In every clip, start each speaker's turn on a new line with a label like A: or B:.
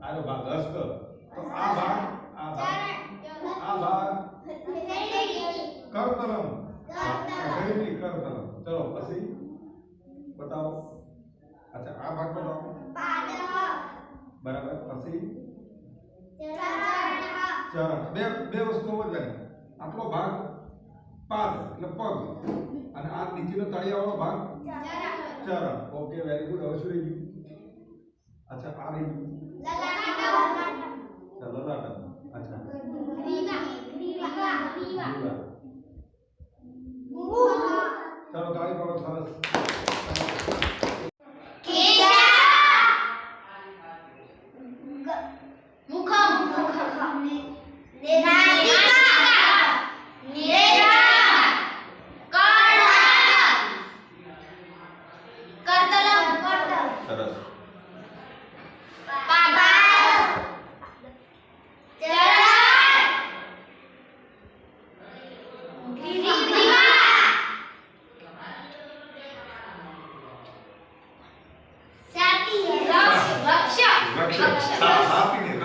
A: આનો ભાગ હસ્ત તો આ ભાગ કરતલમ ઘડીની કરતલમ ચલો પછી बताओ अच्छा आ भाग बताओ बराबर પછી ચરણ બે વસ્તુ વધારે આપણો ભાગ પાદ એટલે પગ અને આ નીચેનો તળિયાવાળો ભાગ ચરણ ઓકે વેરી ગુડ હવે શું રહી ગયું अच्छा आ रही ललाटम अच्छा चलो ताली पाडो सरस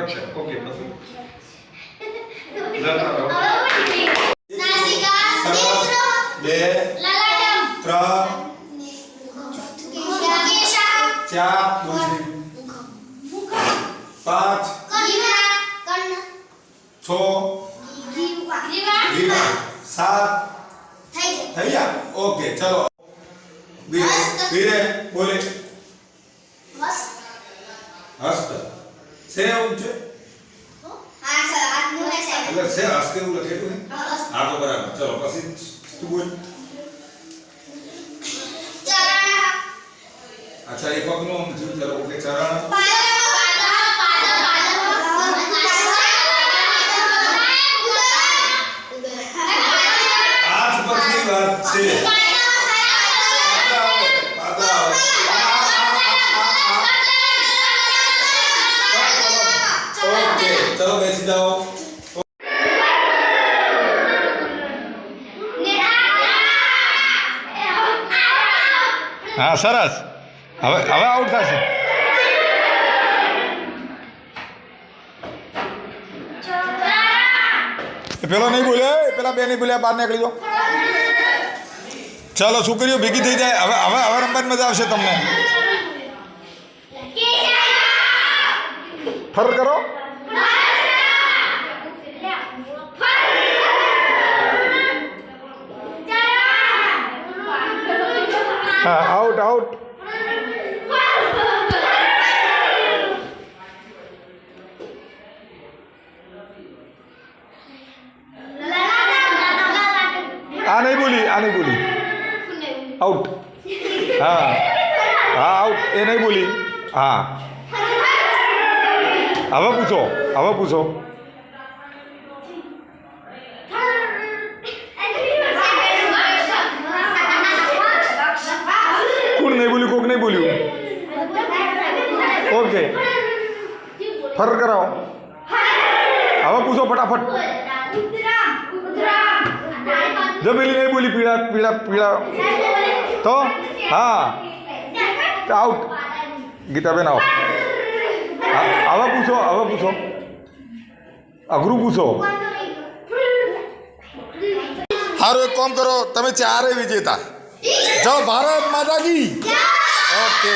A: रक्षक ओके પછી
B: नासिका
A: બે
B: ललाटम
A: ત્રણ
B: केशा
A: ચાર દોષી પાંચ
B: कर्ण
A: છ
B: ग्रीवा
A: ગ્રીવા સાત
B: થઈ
A: થઈ ગયા ઓકે ચલો ધીરે બોલે
B: બસ
A: હસ્ત સે ઉચ્ચ
B: હા સર આજનું હે સાહેબ
A: એટલે સે હસ્ત એવું લખેલું ને હા તો બરાબર ચલો પછી તું બોલ
B: ચરણ
A: अच्छा एक पग नो जीव चलो ओके चरण आज पगनी बात છે ओके चलो बैठ जाओ हाँ सरस હવે આઉટ થશે પેલો નહીં બોલ્યો પેલા બે નહીં બોલ્યા બહાર નીકળી જાઓ ચાલો છોકરીઓ ભેગી થઈ જાય હવે હવે હવે રમવાની મજા આવશે તમને ફર કરો હા આઉટ આઉટ आ नहीं बोली आउट हाँ हाँ आउट ये नहीं बोली हाँ હવે પૂછો કોણ નહીં બોલ્યું કોક નહીં બોલ્યું ઓકે ફર કરાવો હવે પૂછો ફટાફટ જો પેલી નહીં બોલી પીળા તો હા તો આઉટ ગીતાબેન આવો હવે પૂછો અઘરું પૂછો સારું એક કામ કરો તમે ચારે વિજેતા જાઓ ભારત માતા કી ઓકે